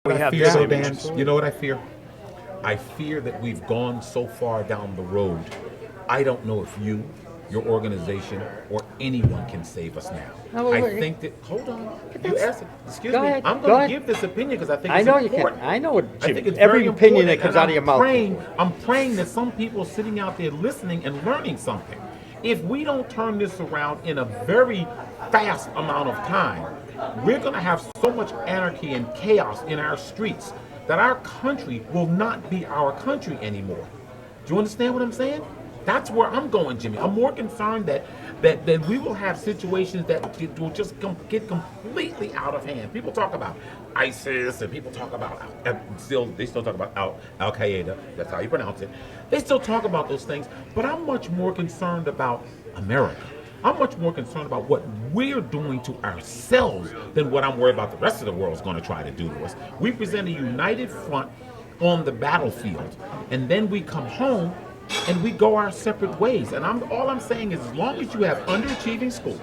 We have fear, though, disadvantages. Dan, you know what I fear? I fear that we've gone so far down the road. I don't know if you, your organization, or anyone can save us now. No, wait, I wait. think that, hold on, you asked it. Excuse Go me, ahead, I'm go going ahead. to give this opinion because I think I it's know you important. can. I know what, I think it's every very opinion that important, comes and out of your mouth. I'm praying that some people are sitting out there listening and learning something. If we don't turn this around in a very fast amount of time, we're going to have so much anarchy and chaos in our streets that our country will not be our country anymore. Do you understand what I'm saying? That's where I'm going, Jimmy. I'm more concerned that we will have situations that will just get completely out of hand. People talk about ISIS and people talk about they still talk about Al Qaeda. That's how you pronounce it. They still talk about those things, but I'm much more concerned about America. I'm much more concerned about what we're doing to ourselves than what I'm worried about the rest of the world's going to try to do to us. We present a united front on the battlefield, and then we come home and we go our separate ways. And all I'm saying is, as long as you have underachieving schools,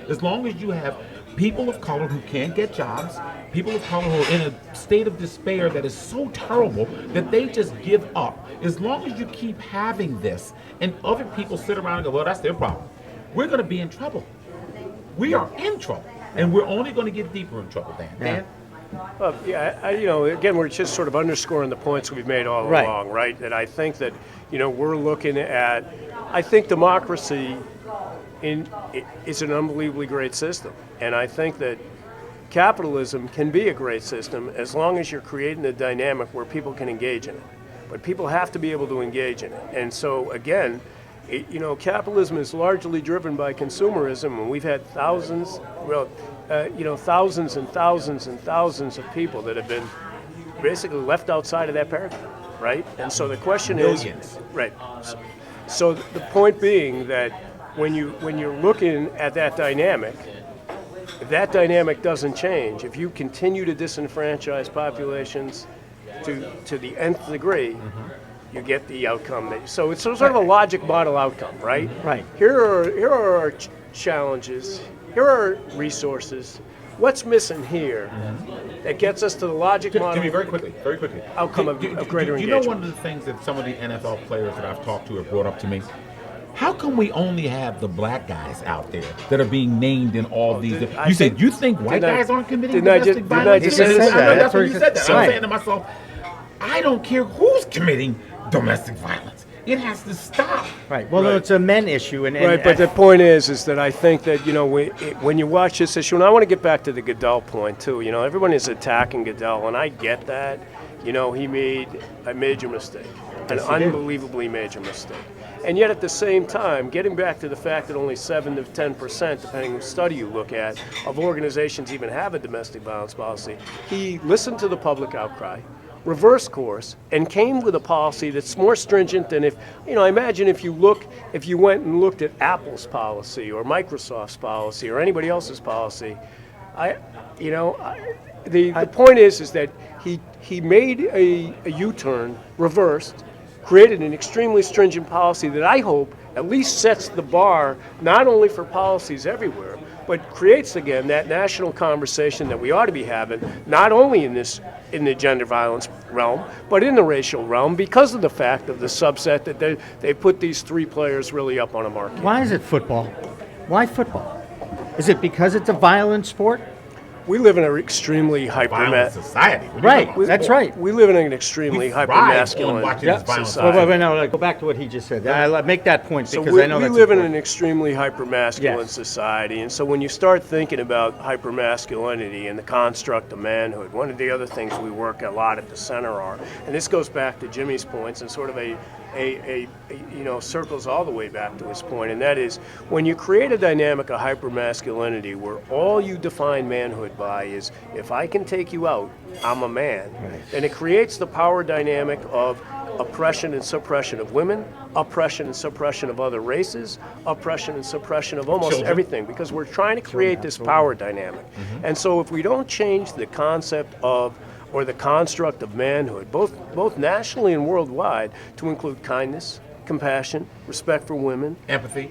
as long as you have people of color who can't get jobs, people of color who are in a state of despair that is so terrible that they just give up, as long as you keep having this and other people sit around and go, well, that's their problem, we're going to be in trouble. We are in trouble, and we're only going to get deeper in trouble, Dan. Dan? Well, again, we're just sort of underscoring the points we've made all along, right? That I think that, we're looking at, I think democracy is an unbelievably great system. And I think that capitalism can be a great system as long as you're creating a dynamic where people can engage in it. But people have to be able to engage in it. And so, again, capitalism is largely driven by consumerism, and we've had thousands and thousands and thousands of people that have been basically left outside of that paradigm, right? And so the question is, right? So the point being that when you're looking at that dynamic, if that dynamic doesn't change, if you continue to disenfranchise populations to the nth degree, you get the outcome. So it's sort of a logic model outcome, right? Right. Here are our challenges. Here are resources. What's missing here that gets us to the logic model? Jimmy, very quickly. Outcome of greater engagement. You know, one of the things that some of the NFL players that I've talked to have brought up to me, how come we only have the black guys out there that are being named in all these? You said you think white guys aren't committing domestic violence? That's what you said. That. I'm saying to myself, I don't care who's committing domestic violence. It has to stop. Right. Well, no, it's a men issue, right. But the point is that I think that when you watch this issue, and I want to get back to the Goodell point too. Everyone is attacking Goodell, and I get that. He made a major mistake, an unbelievably major mistake. And yet, at the same time, getting back to the fact that only 7 to 10%, depending on the study you look at, of organizations even have a domestic violence policy, he listened to the public outcry, reversed course, and came with a policy that's more stringent than I imagine if you went and looked at Apple's policy or Microsoft's policy or anybody else's policy. The point is that he made a U-turn, reversed, created an extremely stringent policy that I hope at least sets the bar not only for policies everywhere, but creates again that national conversation that we ought to be having, not only in the gender violence realm, but in the racial realm, because of the fact of the subset that they put these 3 players really up on a market. Why is it football? Why football? Is it because it's a violent sport? We live in an extremely violent society. Right, that's right. We live in an extremely hyper-masculine society. No, go back to what he just said. I make that point because I know we that's live important. in an extremely hyper-masculine society, and so when you start thinking about hyper-masculinity and the construct of manhood, one of the other things we work a lot at the center are, and this goes back to Jimmy's points and sort of circles all the way back to his point, and that is when you create a dynamic of hyper-masculinity where all you define manhood by is if I can take you out, I'm a man, then it creates the power dynamic of oppression and suppression of women, oppression and suppression of other races, oppression and suppression of almost everything, because we're trying to create this power dynamic. And so if we don't change the concept of or the construct of manhood, both nationally and worldwide, to include kindness, compassion, respect for women, empathy,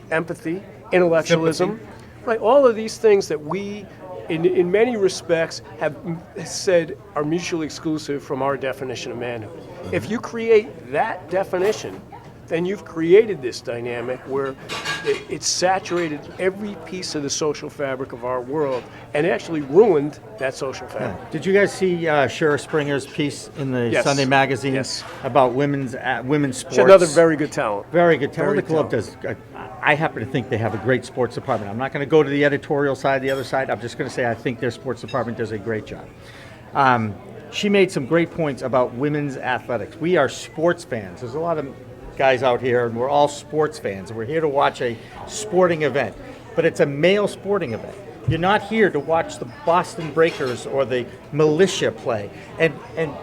intellectualism, sympathy. Right, all of these things that we, in many respects, have said are mutually exclusive from our definition of manhood. If you create that definition, then you've created this dynamic where it's saturated every piece of the social fabric of our world and actually ruined that social fabric. Did you guys see Shara Springer's piece in the Yes. Sunday magazine Yes. about women's sports? She's another very good talent. Very good talent. Very The club does. I happen to think they have a great sports department. I'm not going to go to the editorial side, the other side. I'm just going to say I think their sports department does a great job. She made some great points about women's athletics. We are sports fans. There's a lot of guys out here, and we're all sports fans, and we're here to watch a sporting event. But it's a male sporting event. You're not here to watch the Boston Breakers or the militia play. And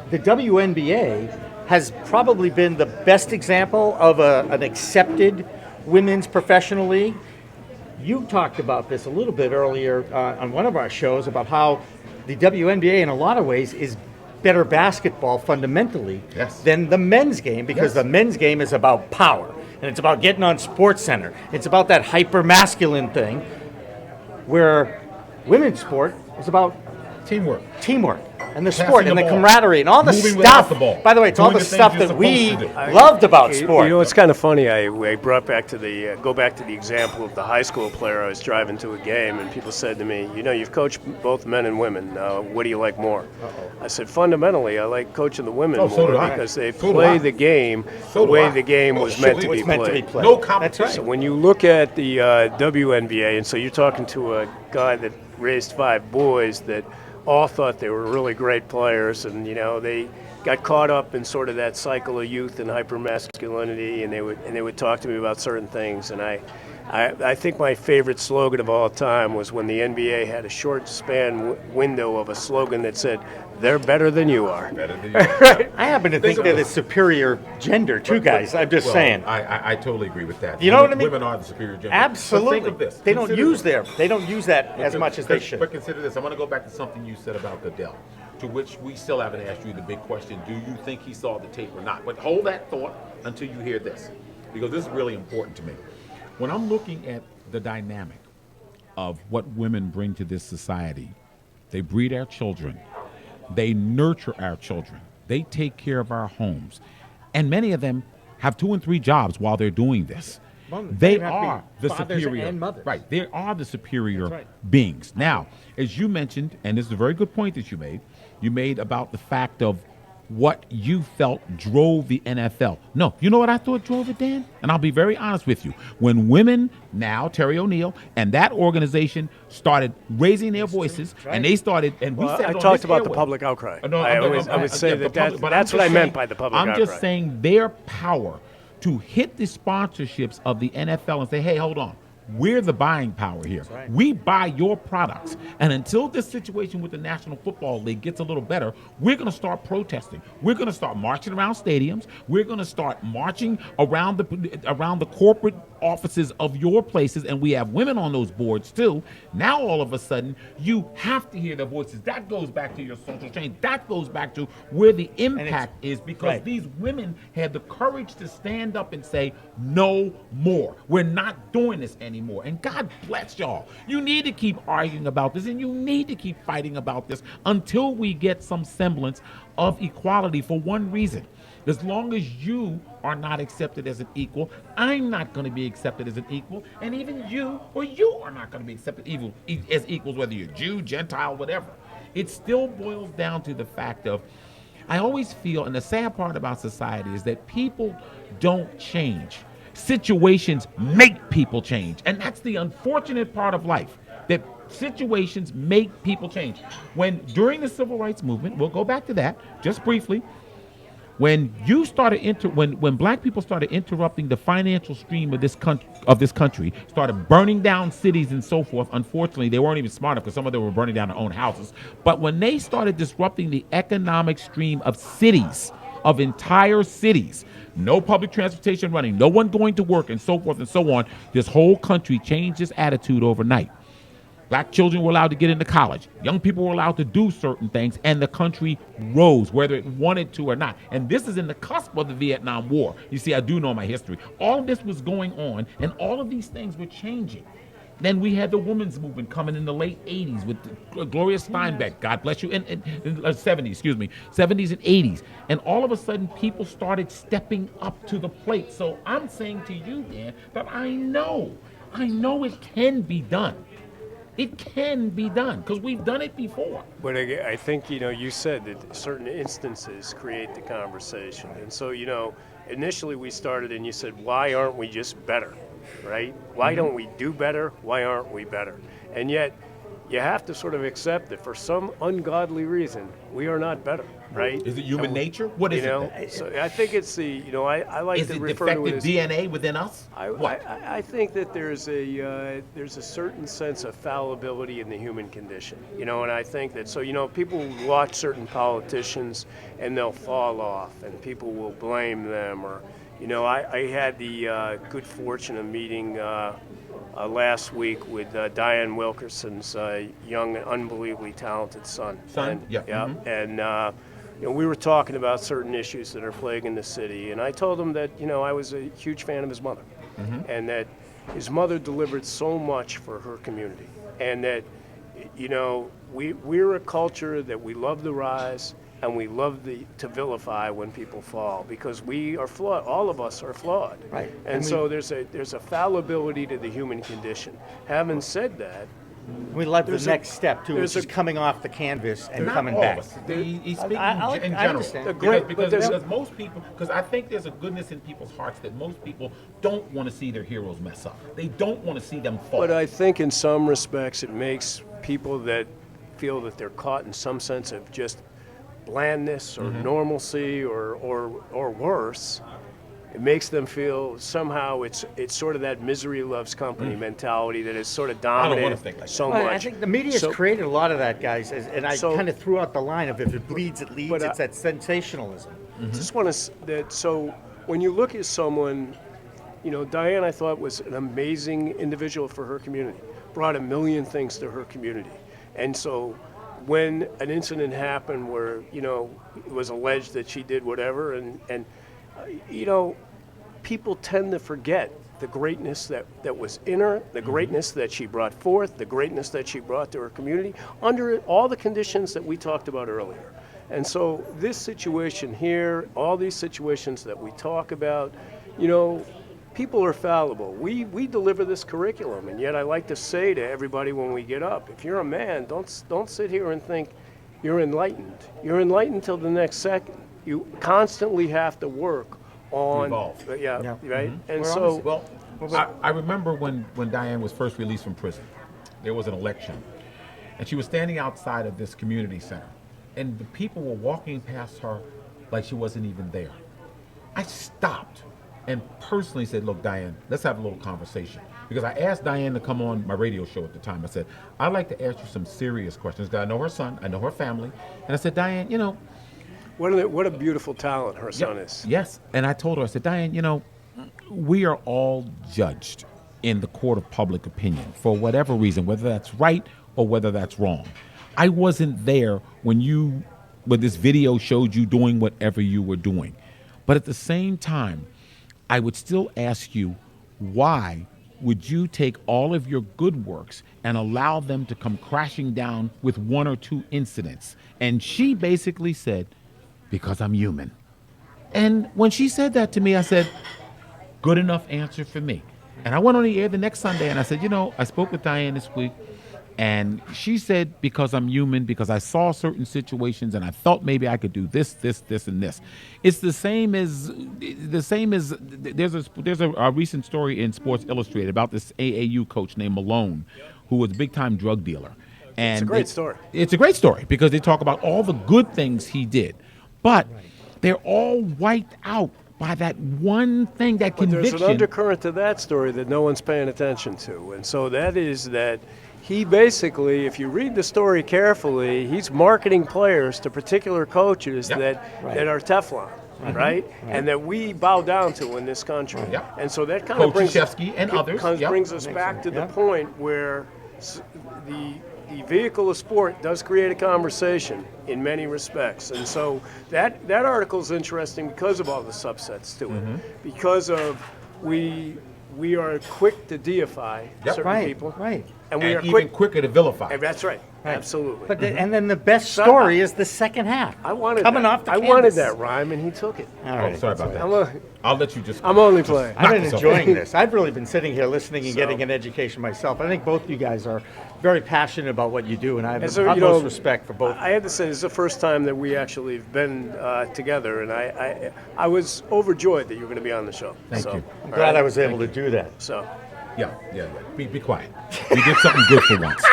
the WNBA has probably been the best example of an accepted women's professional league. You talked about this a little bit earlier on one of our shows about how the WNBA in a lot of ways is better basketball fundamentally than the men's game, because the men's game is about power and it's about getting on Sports Center. It's about that hyper masculine thing, where women's sport is about Teamwork. and the Passing sport the and the ball. camaraderie and all the Moving without stuff. the ball. By the way, it's all Doing the the stuff things that you're we supposed to do. loved about sport. You know, it's kind of funny. I brought back to go back to the example of the high school player. I was driving to a game, and people said to me, "You know, you've coached both men and women. What do you like more?" I said, "Fundamentally, I like coaching the women Oh, so more do I. because they So do play I. the game So the do way I. the game Oh, was sure, meant to it's be meant to played." be played. No That's competition. right. When you look at the WNBA, and so you're talking to a guy that raised 5 boys that all thought they were really great players, and you know they got caught up in sort of that cycle of youth and hypermasculinity, and they would talk to me about certain things, and I think my favorite slogan of all time was when the NBA had a short span window of a slogan that said, "They're better than you are." Better than you. I happen to think of they're it. the superior gender, too, guys. I'm just Well, saying. I totally agree with that. You know what I mean? Women are the superior gender. Absolutely. But think of this. They don't Consider use this. they don't use that as much as they But should. consider this. I want to go back to something you said about Goodell, to which we still haven't asked you the big question: do you think he saw the tape or not? But hold that thought until you hear this, because this is really important to me. When I'm looking at the dynamic of what women bring to this society, they breed our children, they nurture our children, they take care of our homes, and many of them have 2 and 3 jobs while they're doing this. Well, They they have to be are the fathers superior, and mothers. right? They are the superior That's right. beings. Now, as you mentioned, and this is a very good point that you made about the fact of what you felt drove the NFL. No, you know what I thought drove it, Dan? And I'll be very honest with you. When women, now Terry O'Neill, and that organization started raising their voices, and they started, and we Well, said I it on talked this about the airway. public outcry. No, I would say yeah, that the public- but that's I'm what I just meant saying- by the public I'm outcry. just saying their power to hit the sponsorships of the NFL and say, hey, hold on. We're the buying power here. right. We buy your products. And until this situation with the National Football League gets a little better, we're going to start protesting. We're going to start marching around stadiums. We're going to start marching around the corporate offices of your places, and we have women on those boards too. Now all of a sudden, you have to hear their voices. That goes back to your social change. That goes back to where the impact is, because right. these women had the courage to stand up and say, no more. We're not doing this anymore. And God bless y'all. You need to keep arguing about this, and you need to keep fighting about this until we get some semblance of equality, for one reason. As long as you are not accepted as an equal, I'm not going to be accepted as an equal, and even you or you are not going to be accepted as equals, whether you're Jew, Gentile, whatever. It still boils down to the fact of, I always feel, and the sad part about society is that people don't change. Situations make people change, and that's the unfortunate part of life, that situations make people change. When during the civil rights movement, we'll go back to that just briefly, when you started when black people started interrupting the financial stream of this country, started burning down cities and so forth. Unfortunately, they weren't even smart enough, because some of them were burning down their own houses. But when they started disrupting the economic stream of cities, of entire cities, no public transportation running, no one going to work, and so forth and so on, this whole country changed its attitude overnight. Black children were allowed to get into college. Young people were allowed to do certain things, and the country rose, whether it wanted to or not. And this is in the cusp of the Vietnam War. You see, I do know my history. All of this was going on, and all of these things were changing. Then we had the women's movement coming in the late 80s with Gloria Steinbeck, God bless you, and 70s, excuse me, 70s and 80s. And all of a sudden, people started stepping up to the plate. So I'm saying to you, Dan, that I know it can be done. It can be done because we've done it before. But I think, you said that certain instances create the conversation. And so, initially we started and you said, why aren't we just better, right? Why don't we do better? Why aren't we better? And yet, you have to sort of accept that for some ungodly reason, we are not better, right? Is it human nature? What is it? So I think it's I like Is to it refer to it defective as DNA within us? I think that there's a certain sense of fallibility in the human condition, and I think that people watch certain politicians and they'll fall off, and people will blame them, or I had the good fortune of meeting last week with Diane Wilkerson's young and unbelievably talented son. Yeah. And we were talking about certain issues that are plaguing the city, and I told him that I was a huge fan of his mother, and that his mother delivered so much for her community, and that we're a culture that we love the rise, and we love to vilify when people fall, because we are flawed. All of us are flawed, right? And so there's a fallibility to the human condition. Having said that, we love the next step too, which is coming off the canvas and coming back. He's speaking I in general. understand. Because most people, because I think there's a goodness in people's hearts that most people don't want to see their heroes mess up. They don't want to see them fall. But I think in some respects it makes people that feel that they're caught in some sense of just blandness or normalcy or worse, it makes them feel somehow it's sort of that misery loves company mentality that is sort of dominated so much. I think the media's created a lot of that, guys, and I kind of threw out the line of if it bleeds, it leads. It's that sensationalism. Just want to so when you look at someone, Diane, I thought was an amazing individual for her community, brought a million things to her community, and so when an incident happened where it was alleged that she did whatever, and people tend to forget the greatness that was in her, the greatness that she brought forth, the greatness that she brought to her community under all the conditions that we talked about earlier. And so this situation here, all these situations that we talk about, people are fallible. We deliver this curriculum, and yet I like to say to everybody when we get up, if you're a man, don't sit here and think you're enlightened. You're enlightened till the next second. You constantly have to work on evolve. Yeah, right. And I remember when Diane was first released from prison, there was an election, and she was standing outside of this community center, and the people were walking past her like she wasn't even there. I stopped and personally said, look, Diane, let's have a little conversation. Because I asked Diane to come on my radio show at the time. I said, I'd like to ask you some serious questions, because I know her son, I know her family. And I said, Diane, what a beautiful talent her son is. Yes. And I told her, I said, Diane, we are all judged in the court of public opinion for whatever reason, whether that's right or whether that's wrong. I wasn't there when this video showed you doing whatever you were doing. But at the same time, I would still ask you, why would you take all of your good works and allow them to come crashing down with one or two incidents? And she basically said, because I'm human. And when she said that to me, I said, good enough answer for me. And I went on the air the next Sunday and I said, I spoke with Diane this week, and she said, because I'm human, because I saw certain situations and I thought maybe I could do this, and this. It's the same as there's a recent story in Sports Illustrated about this AAU coach named Malone, who was a big time drug dealer. And it's a great story. It's a great story because they talk about all the good things he did, but they're all wiped out by that one thing, that conviction. There's an undercurrent to that story that no one's paying attention to, and so that is that he basically, if you read the story carefully, he's marketing players to particular coaches that are Teflon, right? And that we bow down to in this country. And so that kind of brings us back to the point where the vehicle of sport does create a conversation in many respects. And so that article is interesting because of all the subsets to it. Because of we we are quick to deify certain Right, people. right. And we are even quicker to vilify. That's right. Right. Absolutely. But and then the best story is the second half. I wanted coming that. off the I canvas. wanted that rhyme, and he took it. All Oh, right. sorry about that. I'm, I'll let you just. I'm only playing. I've been knock yourself enjoying out. this. I've really been sitting here listening and So- getting an education myself. I think both you guys are very passionate about what you do, and I have And the so, you utmost know, respect for both. I have to say, this is the first time that we actually have been together, and I was overjoyed that you were going to be on the show. Thank so, you. I'm all glad right? I was able to do that. So, Yeah. Be quiet. You did something good for once.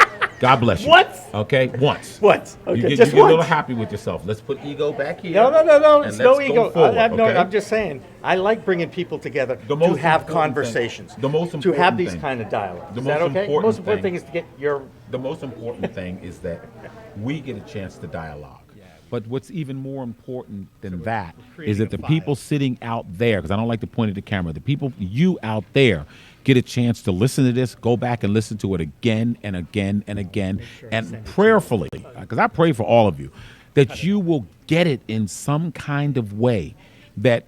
God bless you. What? Okay, once. What? You Okay, get, just you get a little once. happy with yourself. Let's put ego back here. No. and It's no let's go ego. forward, okay? I'm just saying. I like bringing people together The to most have important thing- conversations. the most to have important these thing- kind of dialogues. the Is that most okay? The important most important thing- thing is to get your. The most important thing is that we get a chance to dialogue. But what's even more important than that is that the people sitting out there, because I don't like to point at the camera, the people, you out there, get a chance to listen to this, go back and listen to it again and again and again, and prayerfully, because I pray for all of you, that you will get it in some kind of way, that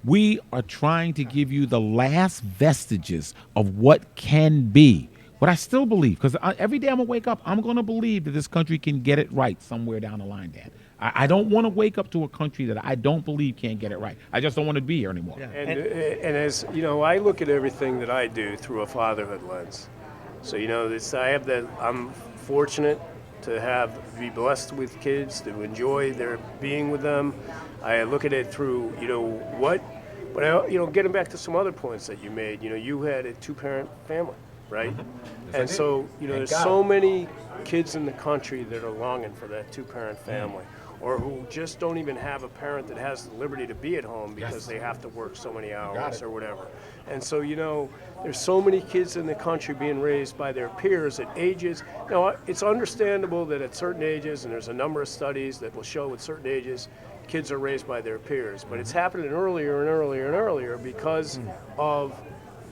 we are trying to give you the last vestiges of what can be. But I still believe, because every day I'm going to wake up, I'm going to believe that this country can get it right somewhere down the line, Dan. I don't want to wake up to a country that I don't believe can't get it right. I just don't want to be here anymore. Yeah. and as you know, I look at everything that I do through a fatherhood lens. So you know, I'm fortunate to be blessed with kids, to enjoy their being with them. I look at it through, but getting back to some other points that you made. You had a two-parent family, right? Yes, I And did. so, Thank there's God. so many kids in the country that are longing for that two-parent family, or who just don't even have a parent that has the liberty to be at home because Yes. they have to work so many got hours it. or whatever. And so, there's so many kids in the country being raised by their peers at ages. Now, it's understandable that at certain ages, and there's a number of studies that will show at certain ages, kids are raised by their peers. But it's happening earlier and earlier and earlier because of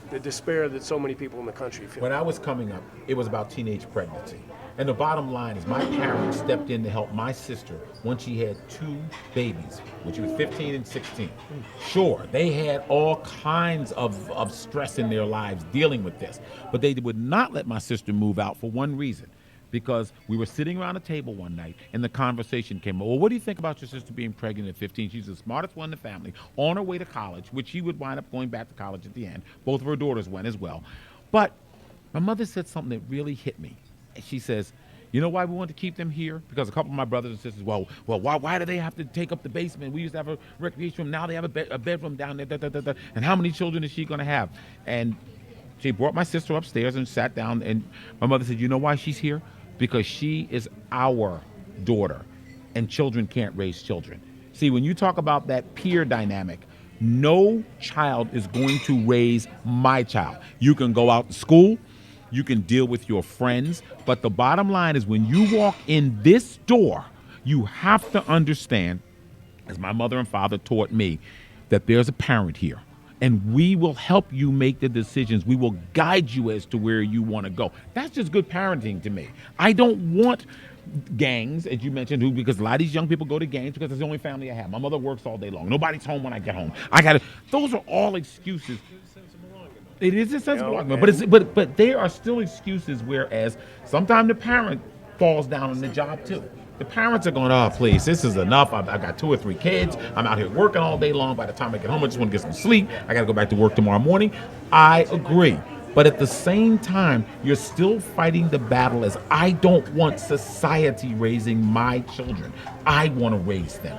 the despair that so many people in the country feel. When I was coming up, it was about teenage pregnancy. And the bottom line is my parents stepped in to help my sister when she had 2 babies, when she was 15 and 16. Sure, they had all kinds of stress in their lives dealing with this, but they would not let my sister move out for one reason. Because we were sitting around a table one night and the conversation came up. Well, what do you think about your sister being pregnant at 15? She's the smartest one in the family, on her way to college, which she would wind up going back to college at the end. Both of her daughters went as well. But my mother said something that really hit me. She says, you know why we want to keep them here? Because a couple of my brothers and sisters, why do they have to take up the basement? We used to have a recreation room. Now they have a bedroom down there. And how many children is she going to have? And she brought my sister upstairs and sat down. And my mother said, you know why she's here? Because she is our daughter, and children can't raise children. See, when you talk about that peer dynamic, no child is going to raise my child. You can go out to school, you can deal with your friends, but the bottom line is when you walk in this door, you have to understand, as my mother and father taught me, that there's a parent here. And we will help you make the decisions. We will guide you as to where you want to go. That's just good parenting to me. I don't want gangs, as you mentioned, because a lot of these young people go to gangs because it's the only family I have. My mother works all day long. Nobody's home when I get home. Those are all excuses. It is a sensible argument, but they are still excuses, whereas sometimes the parent falls down on the job too. The parents are going, oh, please, this is enough. I've got 2 or 3 kids. I'm out here working all day long. By the time I get home, I just want to get some sleep. I got to go back to work tomorrow morning. I agree. But at the same time, you're still fighting the battle as I don't want society raising my children. I want to raise them.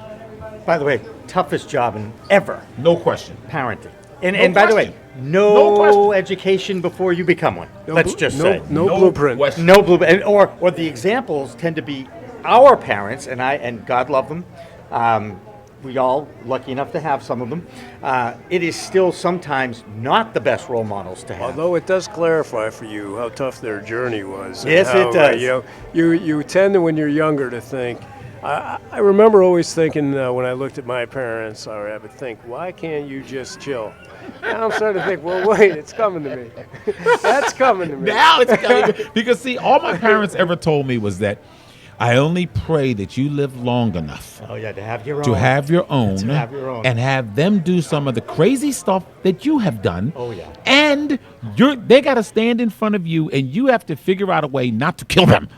By the way, toughest job in ever, No question. parenting. And by the way, question. no, No question. education before you become one. Let's just say. No blueprint. question. No blueprint. Or the examples tend to be our parents, and God love them. We all lucky enough to have some of them. It is still sometimes not the best role models to have. Although it does clarify for you how tough their journey was. and Yes, how, it does. You tend to, when you're younger, to think. I remember always thinking when I looked at my parents, I would think, why can't you just chill? Now I'm starting to think, well, wait, it's coming to me. That's coming to me. Now it's coming. Because see, all my parents ever told me was that I only pray that you live long enough Oh yeah, to have your own. to have your own, To have your own. and have them do some of the crazy stuff that you have done. Oh, yeah. And they got to stand in front of you, and you have to figure out a way not to kill them.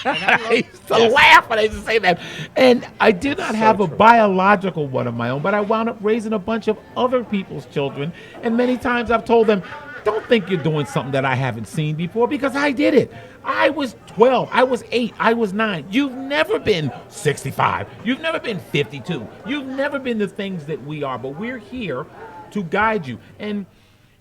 I used to laugh when I used to say that. And I did not have a biological one of my own, but I wound up raising a bunch of other people's children. And many times I've told them, don't think you're doing something that I haven't seen before, because I did it. I was 12, I was 8, I was 9. You've never been 65. You've never been 52. You've never been the things that we are, but we're here to guide you. And,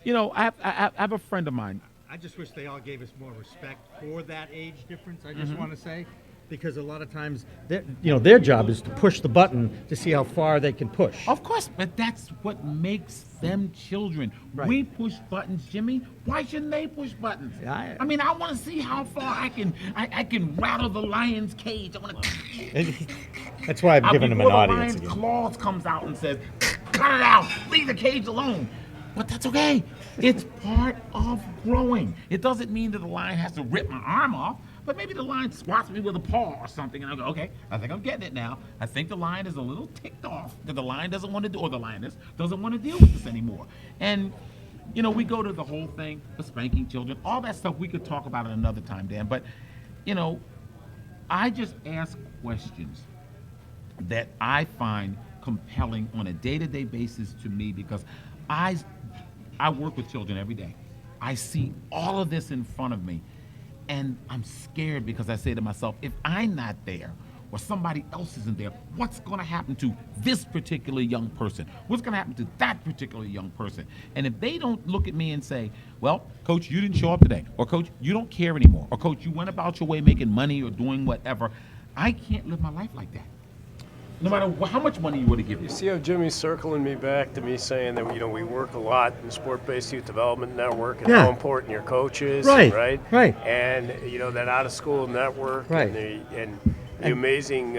you know, I have a friend of mine. I just wish they all gave us more respect for that age difference. I just want to say, because a lot of times, their job is to push the button to see how far they can push. Of course, but that's what makes them children. Right. We push buttons, Jimmy. Why shouldn't they push buttons? Yeah, I mean, I want to see how far I can rattle the lion's cage. I want to. That's why I've given them an Before audience the lion's again. claws comes out and says, "Cut it out. Leave the cage alone." But that's okay. It's part of growing. It doesn't mean that the lion has to rip my arm off, but maybe the lion swats me with a paw or something, and I go, okay, I think I'm getting it now. I think the lion is a little ticked off that the lion doesn't want to do, or the lioness doesn't want to deal with this anymore. And, you know, we go to the whole thing, the spanking children, all that stuff we could talk about at another time, Dan. But, you know, I just ask questions that I find compelling on a day-to-day basis to me, because I work with children every day. I see all of this in front of me, and I'm scared, because I say to myself, if I'm not there or somebody else isn't there, what's going to happen to this particular young person? What's going to happen to that particular young person? And if they don't look at me and say, well, Coach, you didn't show up today, or Coach, you don't care anymore, or Coach, you went about your way making money or doing whatever, I can't live my life like that. No matter how much money you would have given me. See how Jimmy's circling me back to me saying that, you know, we work a lot in the Sport-Based Youth Development Network, and Yeah. how important your coach is, Right, right? right. And, you know, that out-of-school network, Right. and the amazing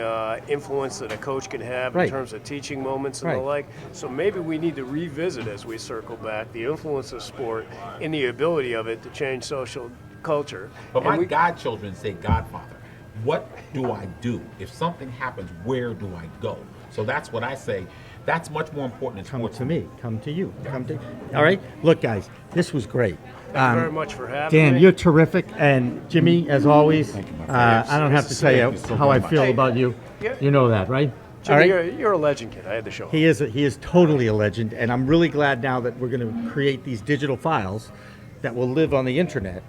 influence that a coach can have Right. in terms of teaching moments and the Right. like. So maybe we need to revisit, as we circle back, the influence of sport and the ability of it to change social culture. But And my godchildren say, Godfather, what do I do? If something happens, where do I go? So that's what I say. That's much more important in Come sports. to me. Come to you. Come to. All right. Look, guys, this was great. Thank you very much for having Dan, me. you're terrific, and Jimmy, as always. Thank you, my friend. I don't have to tell you Thank you so how I very feel much. about you. Yeah. You know that, right? Jimmy, All right. you're a legend, kid. I had to show up. He is totally a legend, and I'm really glad now that we're going to create these digital files that will live on the internet.